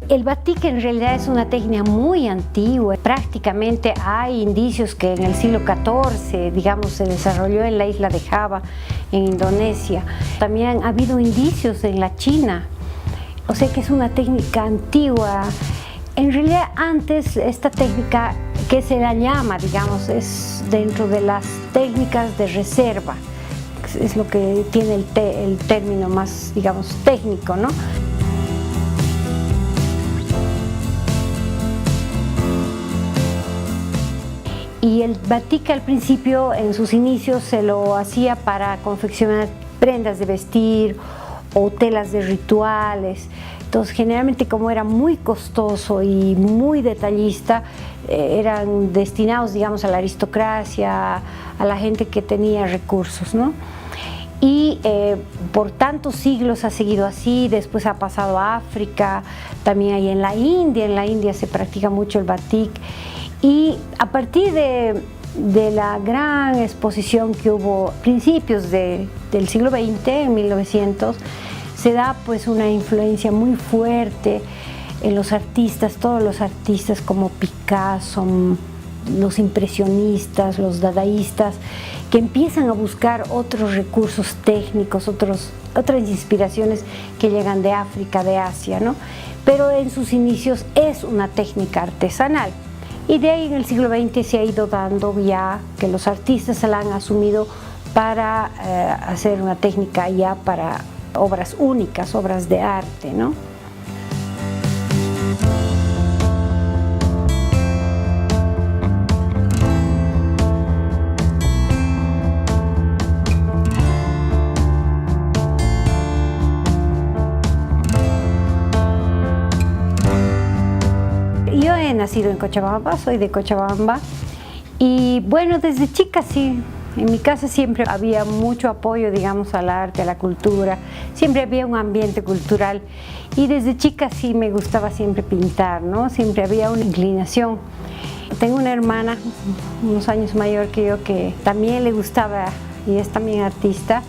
El batik en realidad es una técnica muy antigua. Prácticamente hay indicios que en el siglo XIV, digamos, se desarrolló en la isla de Java, en Indonesia. También ha habido indicios en la China. O sea que es una técnica antigua. En realidad antes esta técnica, que se la llama, digamos, es dentro de las técnicas de reserva. Es lo que tiene el término más, digamos, técnico, ¿no? Y el batik al principio, en sus inicios, se lo hacía para confeccionar prendas de vestir o telas de rituales. Entonces, generalmente, como era muy costoso y muy detallista, eran destinados, digamos, a la aristocracia, a la gente que tenía recursos, ¿no? Y por tantos siglos ha seguido así. Después ha pasado a África, también hay en la India se practica mucho el batik. Y a partir de la gran exposición que hubo a principios del siglo XX, en 1900, se da pues una influencia muy fuerte en los artistas, todos los artistas como Picasso, los impresionistas, los dadaístas, que empiezan a buscar otros recursos técnicos, otras inspiraciones que llegan de África, de Asia, ¿no? Pero en sus inicios es una técnica artesanal. Y de ahí en el siglo XX se ha ido dando ya que los artistas se la han asumido para hacer una técnica ya para obras únicas, obras de arte, ¿no? Yo he nacido en Cochabamba, soy de Cochabamba y bueno, desde chica sí, en mi casa siempre había mucho apoyo, digamos, al arte, a la cultura, siempre había un ambiente cultural y desde chica sí me gustaba siempre pintar, ¿no? Siempre había una inclinación. Tengo una hermana, unos años mayor que yo, que también le gustaba y es también artista.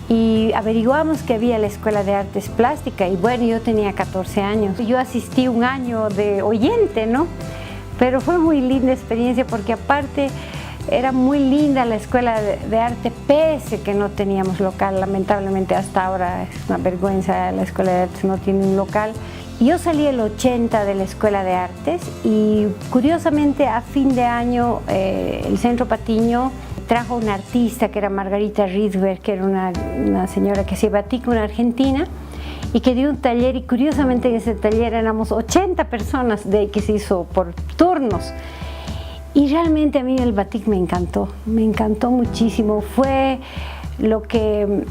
Y averiguamos que había la Escuela de Artes Plásticas y bueno, yo tenía 14 años. Yo asistí un año de oyente, ¿no? Pero fue muy linda experiencia porque aparte era muy linda la Escuela de Arte, pese que no teníamos local. Lamentablemente hasta ahora es una vergüenza, la Escuela de Artes no tiene un local. Yo salí el 80 de la Escuela de Artes y curiosamente a fin de año el Centro Patiño trajo una artista que era Margarita Riesberg, que era una señora que hacía batik, una argentina, y que dio un taller y curiosamente en ese taller éramos 80 personas que se hizo por turnos. Y realmente a mí el batik me encantó muchísimo. Fue lo que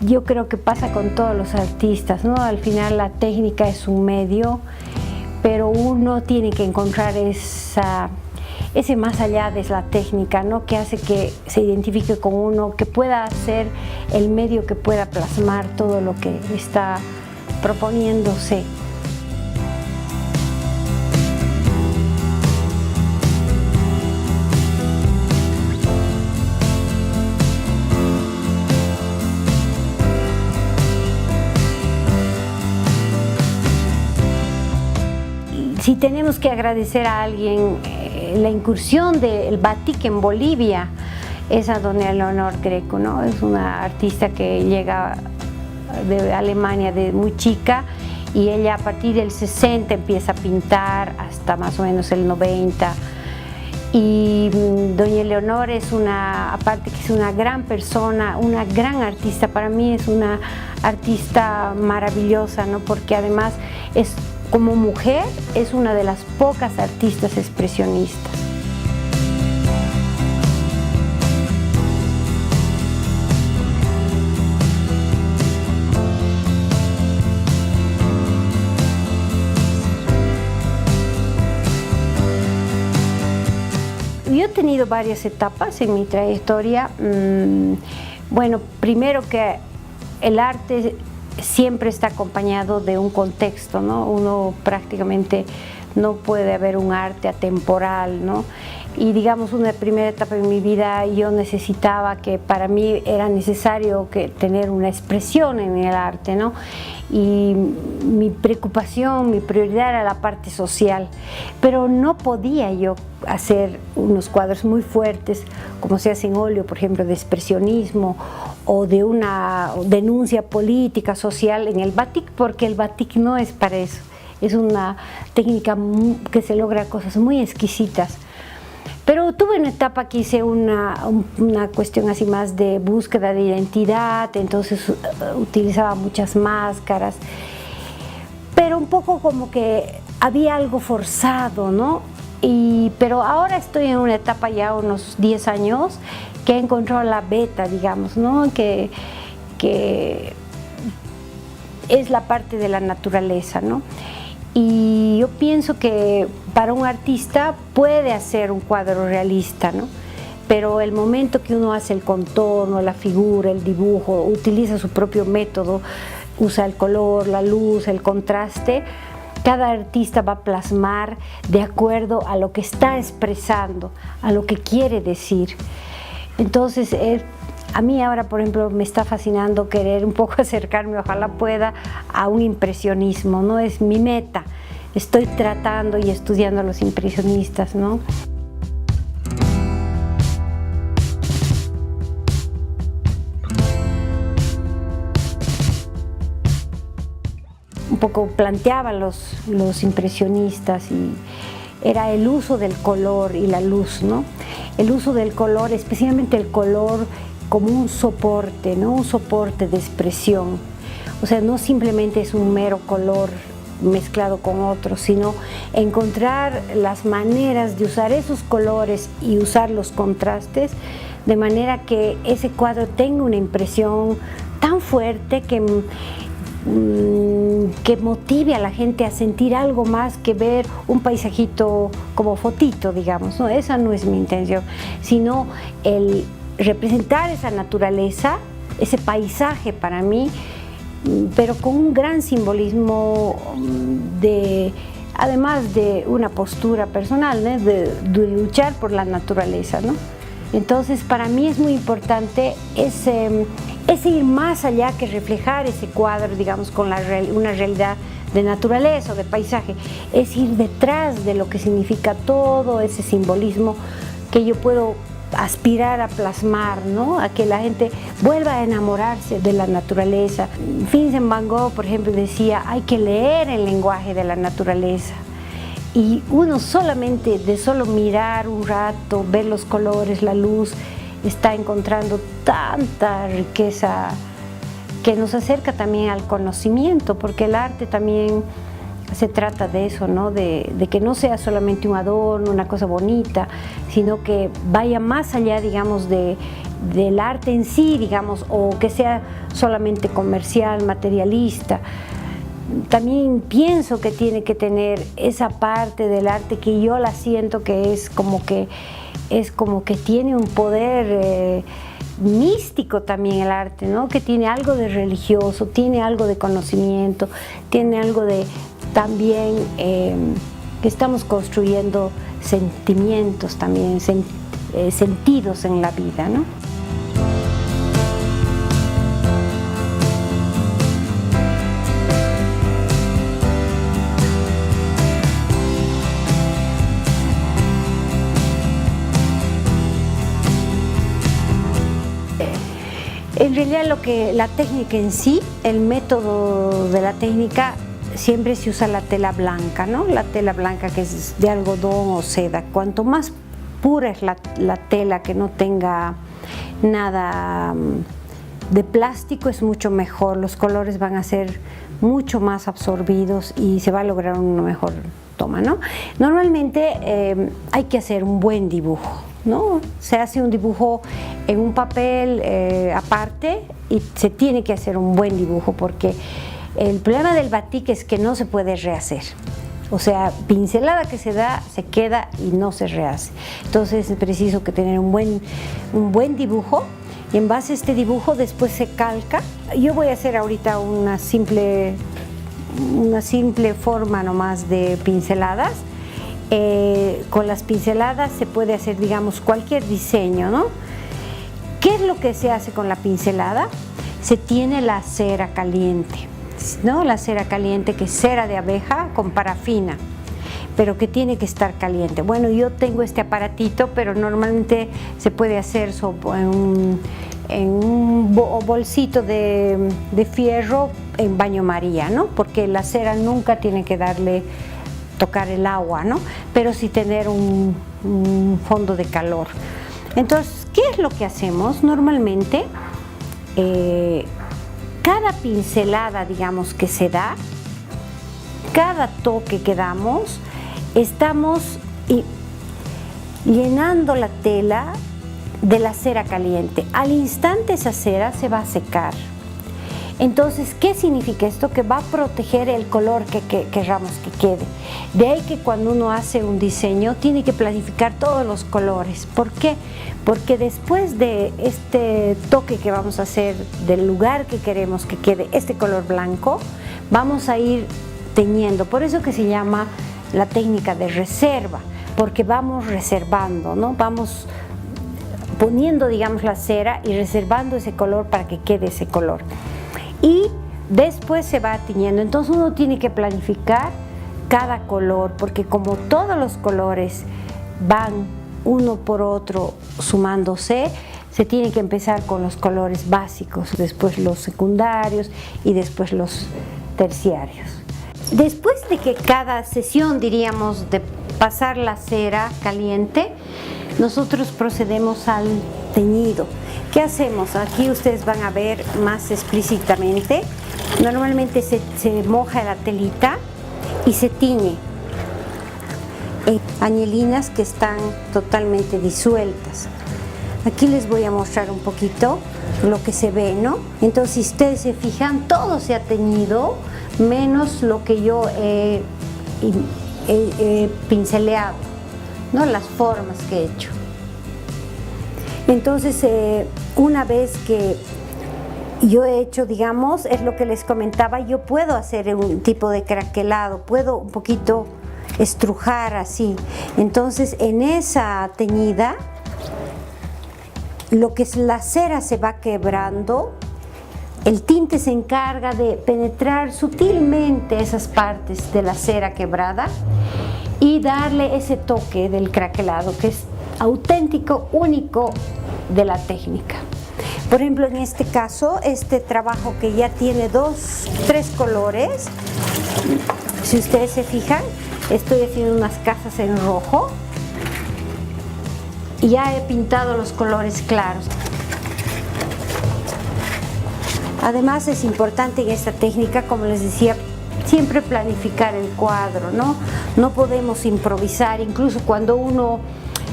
yo creo que pasa con todos los artistas, ¿no? Al final la técnica es un medio, pero uno tiene que encontrar ese más allá de la técnica, ¿no? Que hace que se identifique con uno, que pueda ser el medio que pueda plasmar todo lo que está proponiéndose. Si tenemos que agradecer a alguien la incursión del batik en Bolivia, es a doña Leonor Greco, ¿no? Es una artista que llega de Alemania de muy chica y ella a partir del 60 empieza a pintar hasta más o menos el 90. Y doña Leonor es aparte que es una gran persona, una gran artista, para mí es una artista maravillosa, ¿no? Porque además como mujer es una de las pocas artistas expresionistas. Yo he tenido varias etapas en mi trayectoria. Bueno, primero que el arte siempre está acompañado de un contexto, ¿no? Uno prácticamente no puede haber un arte atemporal, ¿no? Y digamos, una primera etapa en mi vida yo necesitaba, que para mí era necesario tener una expresión en el arte, ¿no? Y mi preocupación, mi prioridad era la parte social, pero no podía yo hacer unos cuadros muy fuertes como se hace en óleo, por ejemplo, de expresionismo o de una denuncia política, social en el batik, porque el batik no es para eso. Es una técnica que se logra cosas muy exquisitas. Pero tuve una etapa que hice una cuestión así más de búsqueda de identidad, entonces utilizaba muchas máscaras, pero un poco como que había algo forzado, ¿no? Pero ahora estoy en una etapa ya unos 10 años que he encontrado la beta, digamos, ¿no? Que es la parte de la naturaleza, ¿no? Y yo pienso que para un artista puede hacer un cuadro realista, ¿no? Pero el momento que uno hace el contorno, la figura, el dibujo, utiliza su propio método, usa el color, la luz, el contraste, cada artista va a plasmar de acuerdo a lo que está expresando, a lo que quiere decir. Entonces, a mí ahora, por ejemplo, me está fascinando querer un poco acercarme, ojalá pueda, a un impresionismo, ¿no? Es mi meta. Estoy tratando y estudiando a los impresionistas, ¿no? Un poco planteaba los impresionistas y era el uso del color y la luz, ¿no? El uso del color, especialmente el color como un soporte, ¿no? Un soporte de expresión. O sea, no simplemente es un mero color mezclado con otros, sino encontrar las maneras de usar esos colores y usar los contrastes de manera que ese cuadro tenga una impresión tan fuerte que motive a la gente a sentir algo más que ver un paisajito como fotito, digamos, ¿no? Esa no es mi intención, sino el representar esa naturaleza, ese paisaje para mí, pero con un gran simbolismo además de una postura personal, ¿no? de luchar por la naturaleza, ¿no? Entonces, para mí es muy importante ese ir más allá que reflejar ese cuadro, digamos, con una realidad de naturaleza o de paisaje, es ir detrás de lo que significa todo ese simbolismo que yo puedo aspirar a plasmar, ¿no? A que la gente vuelva a enamorarse de la naturaleza. Vincent Van Gogh, por ejemplo, decía, hay que leer el lenguaje de la naturaleza. Y uno solamente de solo mirar un rato, ver los colores, la luz, está encontrando tanta riqueza que nos acerca también al conocimiento, porque el arte también se trata de eso, ¿no? De que no sea solamente un adorno, una cosa bonita, sino que vaya más allá, digamos, del arte en sí, digamos, o que sea solamente comercial, materialista. También pienso que tiene que tener esa parte del arte que yo la siento que es como que tiene un poder místico también el arte, ¿no? Que tiene algo de religioso, tiene algo de conocimiento, tiene algo de también que estamos construyendo sentimientos también, sentidos en la vida, ¿no? En realidad la técnica en sí, el método de la técnica, siempre se usa la tela blanca, ¿no? La tela blanca que es de algodón o seda. Cuanto más pura es la tela, que no tenga nada de plástico, es mucho mejor. Los colores van a ser mucho más absorbidos y se va a lograr una mejor toma, ¿no? Normalmente hay que hacer un buen dibujo, ¿no? Se hace un dibujo en un papel aparte y se tiene que hacer un buen dibujo, porque el problema del batik es que no se puede rehacer. O sea, pincelada que se da, se queda y no se rehace. Entonces es preciso que tener un buen dibujo, y en base a este dibujo después se calca. Yo voy a hacer ahorita una simple forma nomás de pinceladas. con las pinceladas se puede hacer, digamos, cualquier diseño, ¿no? ¿Qué es lo que se hace con la pincelada? Se tiene la cera caliente, ¿no? La cera caliente, que es cera de abeja con parafina, pero que tiene que estar caliente. Bueno, yo tengo este aparatito, pero normalmente se puede hacer en un bolsito de fierro en baño María, ¿no? Porque la cera nunca tiene que tocar el agua, ¿no? Pero sí tener un fondo de calor. Entonces, ¿qué es lo que hacemos? Normalmente, cada pincelada, digamos, que se da, cada toque que damos, estamos llenando la tela de la cera caliente. Al instante esa cera se va a secar. Entonces, ¿qué significa esto? Que va a proteger el color que querramos que quede. De ahí que cuando uno hace un diseño tiene que planificar todos los colores. ¿Por qué? Porque después de este toque que vamos a hacer del lugar que queremos que quede este color blanco, vamos a ir teñiendo. Por eso que se llama la técnica de reserva, porque vamos reservando, ¿no? Vamos poniendo, digamos, la cera y reservando ese color para que quede ese color. Y después se va tiñendo. Entonces uno tiene que planificar cada color, porque como todos los colores van uno por otro sumándose, se tiene que empezar con los colores básicos, después los secundarios y después los terciarios. Después de que cada sesión, diríamos, de pasar la cera caliente, nosotros procedemos al teñido. ¿Qué hacemos? Aquí ustedes van a ver más explícitamente. Normalmente se moja la telita y se tiñe en añelinas que están totalmente disueltas. Aquí les voy a mostrar un poquito lo que se ve, ¿no? Entonces, si ustedes se fijan, todo se ha teñido, menos lo que yo he pinceleado, ¿no? Las formas que he hecho. Entonces, una vez que yo he hecho, digamos, es lo que les comentaba, yo puedo hacer un tipo de craquelado, puedo un poquito estrujar así. Entonces, en esa teñida, lo que es la cera se va quebrando, el tinte se encarga de penetrar sutilmente esas partes de la cera quebrada y darle ese toque del craquelado que es auténtico, único de la técnica. Por ejemplo, en este caso, este trabajo que ya tiene 3 colores, si ustedes se fijan, estoy haciendo unas casas en rojo y ya he pintado los colores claros. Además, es importante en esta técnica, como les decía, siempre planificar el cuadro, ¿no? No podemos improvisar, incluso cuando uno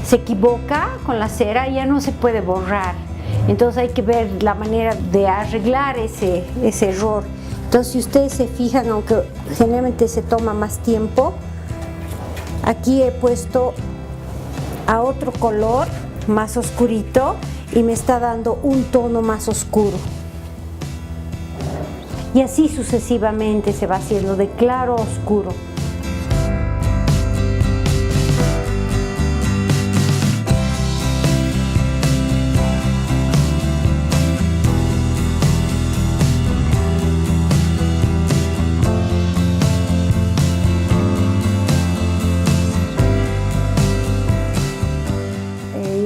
se equivoca con la cera ya no se puede borrar. Entonces hay que ver la manera de arreglar ese error. Entonces, si ustedes se fijan, aunque generalmente se toma más tiempo, aquí he puesto a otro color más oscurito y me está dando un tono más oscuro. Y así sucesivamente se va haciendo de claro a oscuro.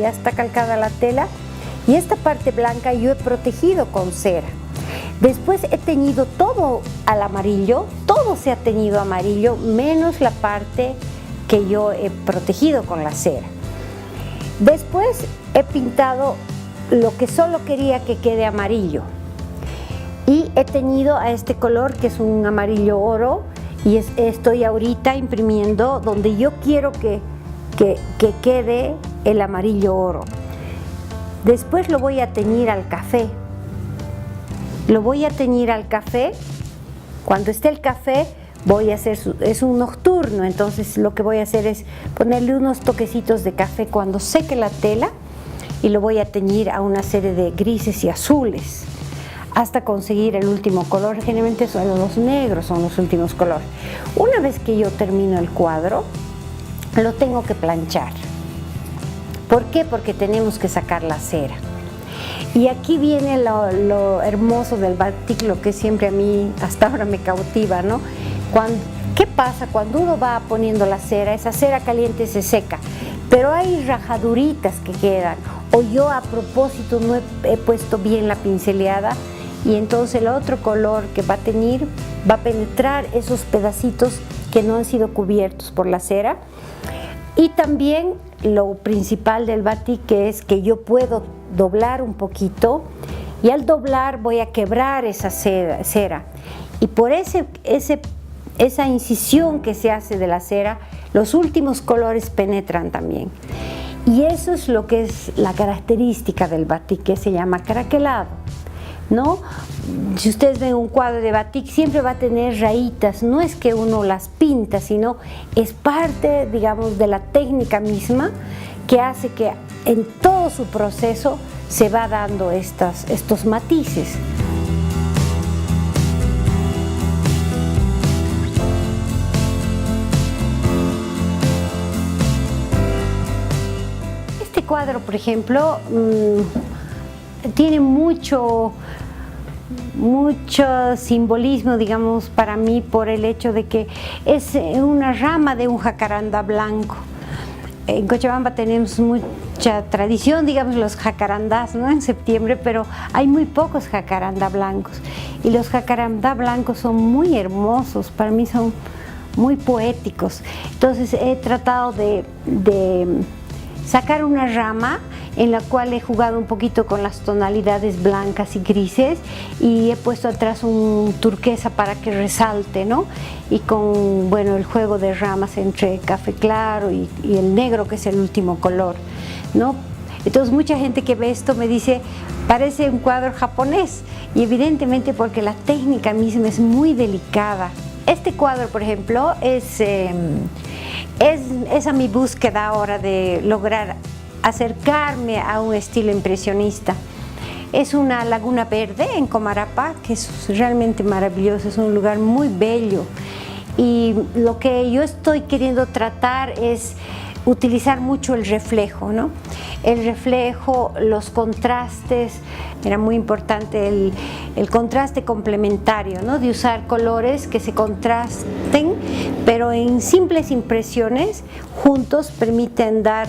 Ya está calcada la tela y esta parte blanca yo he protegido con cera. Después he teñido todo al amarillo, todo se ha teñido amarillo, menos la parte que yo he protegido con la cera. Después he pintado lo que solo quería que quede amarillo y he teñido a este color que es un amarillo oro y estoy ahorita imprimiendo donde yo quiero que quede el amarillo oro. Después lo voy a teñir al café. Lo voy a teñir al café. Cuando esté el café voy a hacer, es un nocturno, entonces lo que voy a hacer es ponerle unos toquecitos de café cuando seque la tela y lo voy a teñir a una serie de grises y azules hasta conseguir el último color. Generalmente son los negros, son los últimos colores. Una vez que yo termino el cuadro, lo tengo que planchar. ¿Por qué? Porque tenemos que sacar la cera. Y aquí viene lo hermoso del batik, lo que siempre a mí hasta ahora me cautiva, ¿no? ¿Qué pasa cuando uno va poniendo la cera? Esa cera caliente se seca, pero hay rajaduritas que quedan, o yo a propósito no he puesto bien la pinceleada, y entonces el otro color que va a penetrar esos pedacitos que no han sido cubiertos por la cera. Y también lo principal del batik, que es que yo puedo doblar un poquito, y al doblar voy a quebrar esa cera, y por esa incisión que se hace de la cera, los últimos colores penetran también. Y eso es lo que es la característica del batik, que se llama craquelado, ¿no? Si ustedes ven un cuadro de batik, siempre va a tener rayitas, no es que uno las pinta, sino es parte, digamos, de la técnica misma, que hace que en todo su proceso se va dando estos matices. Este cuadro, por ejemplo, tiene mucho simbolismo, digamos, para mí, por el hecho de que es una rama de un jacarandá blanco. En Cochabamba tenemos mucha tradición, digamos, los jacarandás, ¿no? En septiembre, pero hay muy pocos jacarandá blancos. Y los jacarandá blancos son muy hermosos, para mí son muy poéticos. Entonces he tratado de sacar una rama en la cual he jugado un poquito con las tonalidades blancas y grises, y he puesto atrás un turquesa para que resalte, ¿no? Y con, bueno, el juego de ramas entre café claro y el negro, que es el último color, ¿no? Entonces mucha gente que ve esto me dice, parece un cuadro japonés, y evidentemente porque la técnica misma es muy delicada. Este cuadro, por ejemplo, es a mi búsqueda ahora de lograr acercarme a un estilo impresionista. Es una laguna verde en Comarapa, que es realmente maravilloso, es un lugar muy bello, y lo que yo estoy queriendo tratar es utilizar mucho el reflejo, ¿no? El reflejo, los contrastes, era muy importante el contraste complementario, ¿no? De usar colores que se contrasten, pero en simples impresiones juntos permiten dar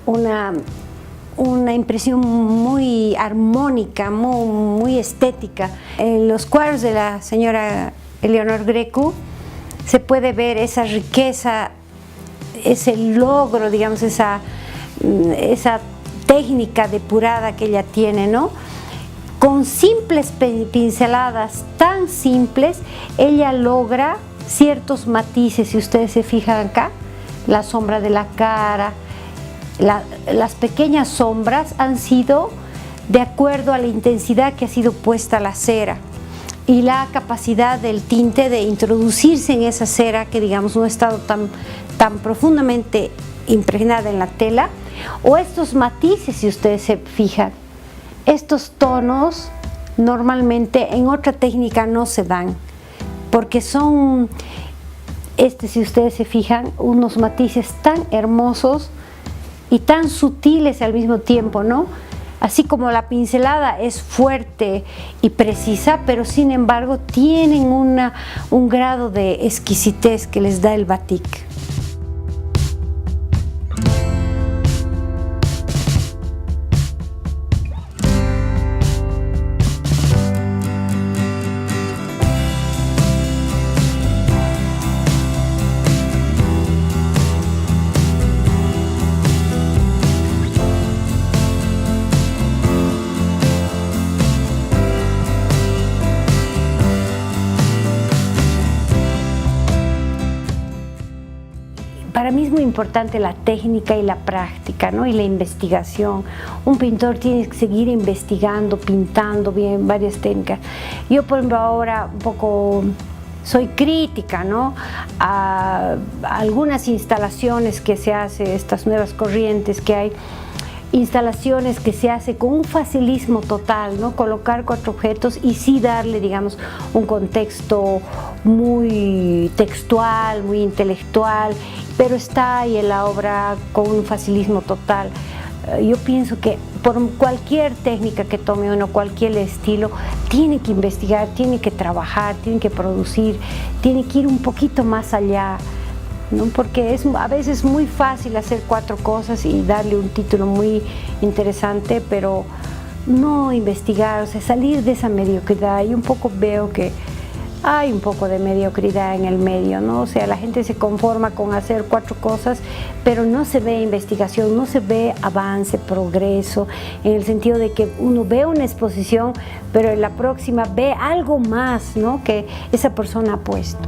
una impresión muy armónica, muy estética. En los cuadros de la señora Eleonor Grecu se puede ver esa riqueza, ese logro, digamos, esa técnica depurada que ella tiene, ¿no? Con simples pinceladas tan simples, ella logra ciertos matices. Si ustedes se fijan acá, la sombra de la cara, las pequeñas sombras han sido de acuerdo a la intensidad que ha sido puesta la cera, y la capacidad del tinte de introducirse en esa cera que, digamos, no ha estado tan profundamente impregnada en la tela, o estos matices. Si ustedes se fijan, estos tonos normalmente en otra técnica no se dan, porque son, si ustedes se fijan, unos matices tan hermosos y tan sutiles al mismo tiempo, ¿no? Así como la pincelada es fuerte y precisa, pero sin embargo tienen un grado de exquisitez que les da el batik. Para mí es muy importante la técnica y la práctica, ¿no? Y la investigación. Un pintor tiene que seguir investigando, pintando bien varias técnicas. Yo, por ejemplo, ahora un poco soy crítica, ¿no? A algunas instalaciones que se hacen, estas nuevas corrientes que hay. instalaciones que se hace con un facilismo total, ¿no? Colocar 4 objetos y sí darle, digamos, un contexto muy textual, muy intelectual, pero está ahí en la obra con un facilismo total. Yo pienso que por cualquier técnica que tome uno, cualquier estilo, tiene que investigar, tiene que trabajar, tiene que producir, tiene que ir un poquito más allá, ¿no? Porque es a veces muy fácil hacer 4 cosas y darle un título muy interesante, pero no investigar, o sea, salir de esa mediocridad. Y un poco veo que hay un poco de mediocridad en el medio, ¿no? O sea, la gente se conforma con hacer 4 cosas, pero no se ve investigación, no se ve avance, progreso, en el sentido de que uno ve una exposición, pero en la próxima ve algo más, ¿no? Que esa persona ha puesto.